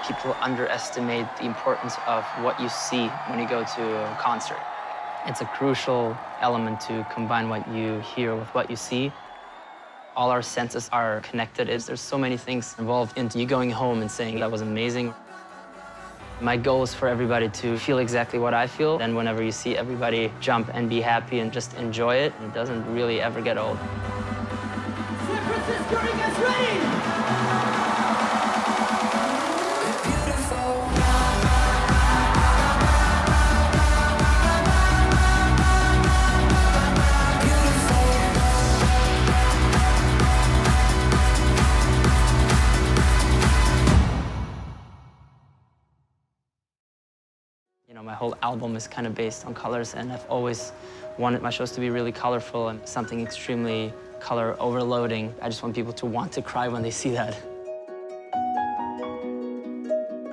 People underestimate the importance of what you see when you go to a concert. It's a crucial element to combine what you hear with what you see. All our senses are connected. There's so many things involved into you going home and saying, that was amazing. My goal is for everybody to feel exactly what I feel. And whenever you see everybody jump and be happy and just enjoy it, it doesn't really ever get old. San Francisco, are you guys ready? You know, my whole album is kind of based on colors, and I've always wanted my shows to be really colorful and something extremely color overloading. I just want people to want to cry when they see that.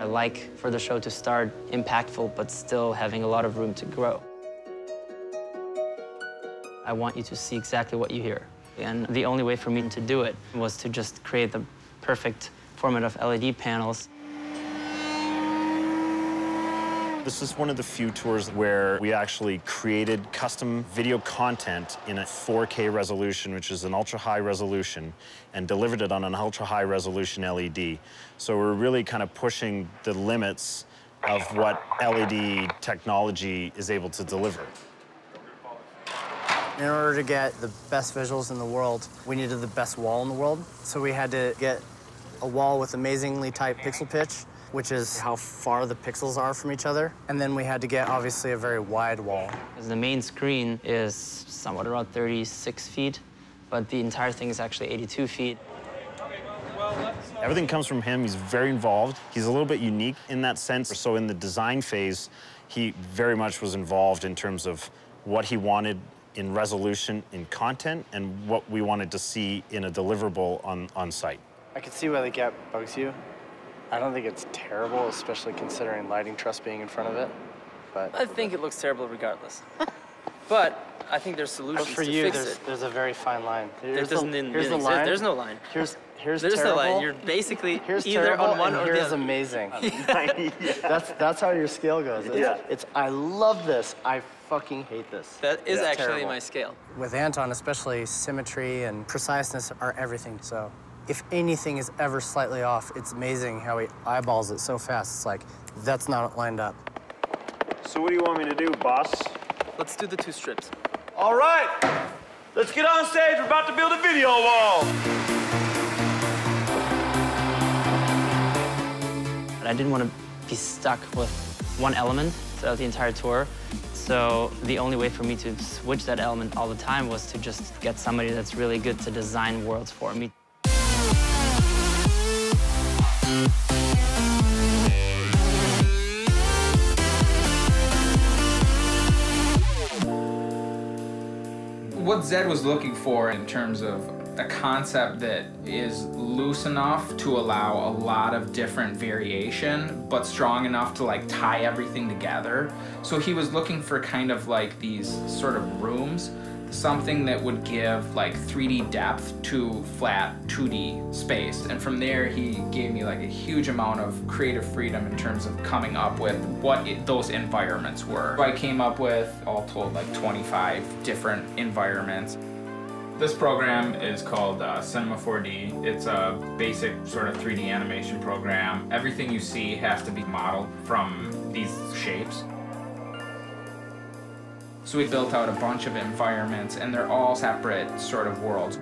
I like for the show to start impactful, but still having a lot of room to grow. I want you to see exactly what you hear. And the only way for me to do it was to just create the perfect format of LED panels. This is one of the few tours where we actually created custom video content in a 4K resolution, which is an ultra-high resolution, and delivered it on an ultra-high resolution LED. So we're really kind of pushing the limits of what LED technology is able to deliver. In order to get the best visuals in the world, we needed the best wall in the world. So we had to get a wall with amazingly tight pixel pitch, which is how far the pixels are from each other. And then we had to get, obviously, a very wide wall. The main screen is somewhat around 36 feet, but the entire thing is actually 82 feet. Everything comes from him. He's very involved. He's a little bit unique in that sense. So in the design phase, he very much was involved in terms of what he wanted in resolution, in content, and what we wanted to see in a deliverable on site. I can see why the gap bugs you. I don't think it's terrible, especially considering lighting truss being in front of it, but... I think it looks terrible regardless. But I think there's solutions for to you, fix it. There's a very fine line. Here's the line. There's no line. Here's there's terrible. no line. You're basically either terrible, on one and or the here's other. amazing. Yeah. That's how your scale goes. It's I love this. I fucking hate this. That is actually terrible. my scale. With Anton, especially, symmetry and preciseness are everything, so if anything is ever slightly off, it's amazing how he eyeballs it so fast. It's like, that's not lined up. So what do you want me to do, boss? Let's do the 2 strips. All right, let's get on stage. We're about to build a video wall. But I didn't want to be stuck with one element throughout the entire tour. So the only way for me to switch that element all the time was to just get somebody that's really good to design worlds for me. What Zedd was looking for in terms of a concept that is loose enough to allow a lot of different variation, but strong enough to like tie everything together. So he was looking for kind of like these sort of rooms, something that would give like 3D depth to flat 2D space. And from there, he gave me like a huge amount of creative freedom in terms of coming up with what those environments were. So I came up with, all told, like 25 different environments. This program is called Cinema 4D. It's a basic sort of 3D animation program. Everything you see has to be modeled from these shapes. So we built out a bunch of environments, and they're all separate sort of worlds.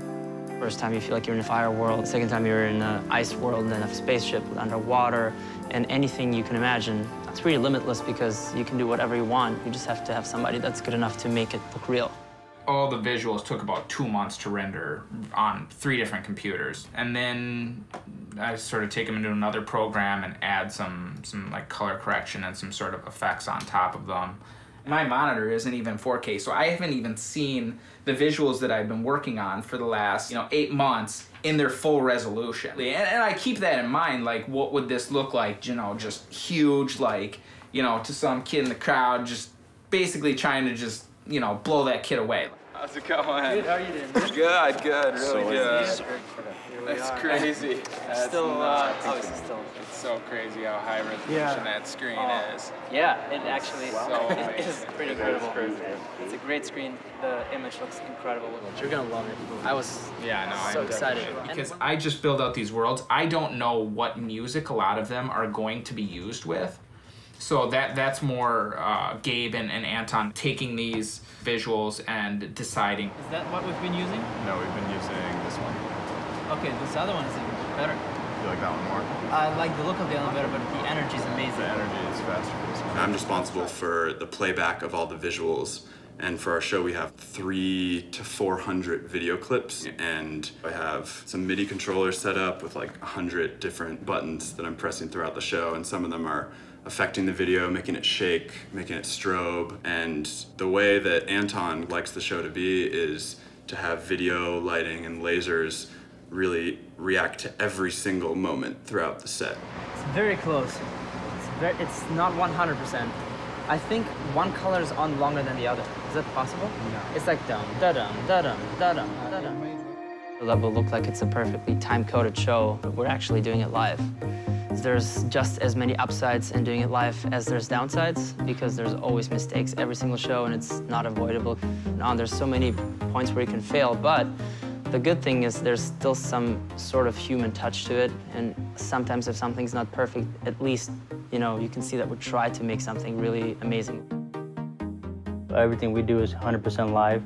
First time you feel like you're in a fire world. The second time you're in an ice world, and then a spaceship underwater, and anything you can imagine. It's really limitless because you can do whatever you want. You just have to have somebody that's good enough to make it look real. All the visuals took about 2 months to render on 3 different computers. And then I sort of take them into another program and add some like color correction and some sort of effects on top of them. My monitor isn't even 4K, so I haven't even seen the visuals that I've been working on for the last, 8 months in their full resolution. And I keep that in mind, like, what would this look like, just huge, like, to some kid in the crowd, just basically trying to just, blow that kid away. How's it going? Good, how are you doing? Good, good, really good. That's crazy. That's still, nuts. obviously still. It's so crazy how high resolution that screen is. Yeah, it actually So it is amazing. pretty incredible. It's a great screen. The image looks incredible. You're gonna love it. I was so excited. Because I just build out these worlds. I don't know what music a lot of them are going to be used with. So that's more Gabe and Anton taking these visuals and deciding. Is that what we've been using? No, we've been using this one. Okay, this other one is even better. You like that one more? I like the look of the other one better, but the energy is amazing. The energy is faster for this one. I'm responsible for the playback of all the visuals. And for our show, we have 300 to 400 video clips. And I have some MIDI controllers set up with like 100 different buttons that I'm pressing throughout the show. And some of them are affecting the video, making it shake, making it strobe. And the way that Anton likes the show to be is to have video, lighting, and lasers really react to every single moment throughout the set. It's very close. It's not 100%. I think one color is on longer than the other. Is that possible? No. It's like dum, da-dum, da-dum, da-dum, da-dum. The Live will look like it's a perfectly time-coded show, but we're actually doing it live. There's just as many upsides in doing it live as there's downsides, because there's always mistakes every single show, and it's not avoidable. There's so many points where you can fail, but the good thing is there's still some sort of human touch to it, and sometimes if something's not perfect, at least, you know, you can see that we try to make something really amazing. Everything we do is 100% live.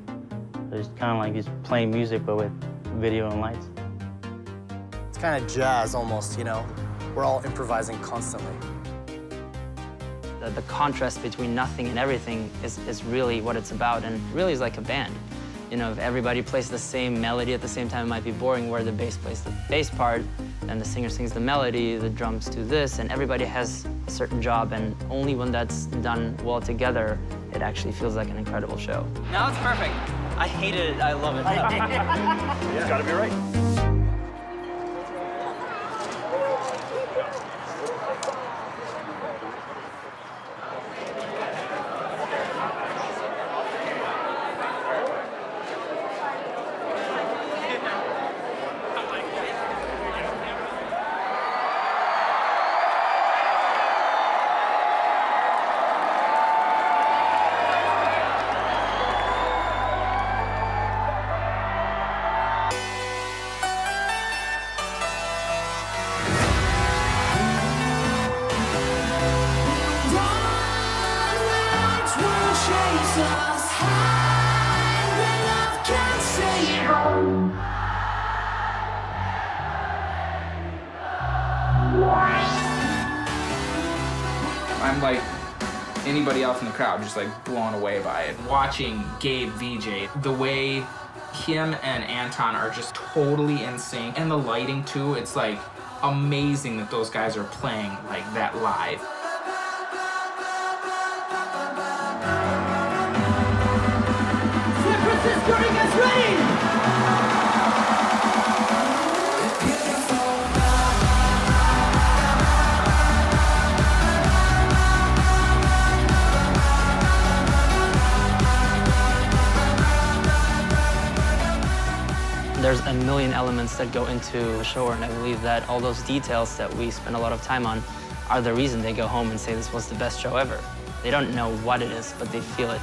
It's kind of like just playing music, but with video and lights. It's kind of jazz almost, you know? We're all improvising constantly. The contrast between nothing and everything is really what it's about, and really is like a band. You know, if everybody plays the same melody at the same time, it might be boring, where the bass plays the bass part, and the singer sings the melody, the drums do this, and everybody has a certain job, and only when that's done well together, it actually feels like an incredible show. Now it's perfect. I hated it. I love it. It's gotta be right. I'm like anybody else in the crowd, just like blown away by it. Watching Gabe VJ, the way him and Anton are just totally in sync, and the lighting too, it's like amazing that those guys are playing like that live. San Francisco, are you guys ready? There's a million elements that go into a show, and I believe that all those details that we spend a lot of time on are the reason they go home and say this was the best show ever. They don't know what it is, but they feel it.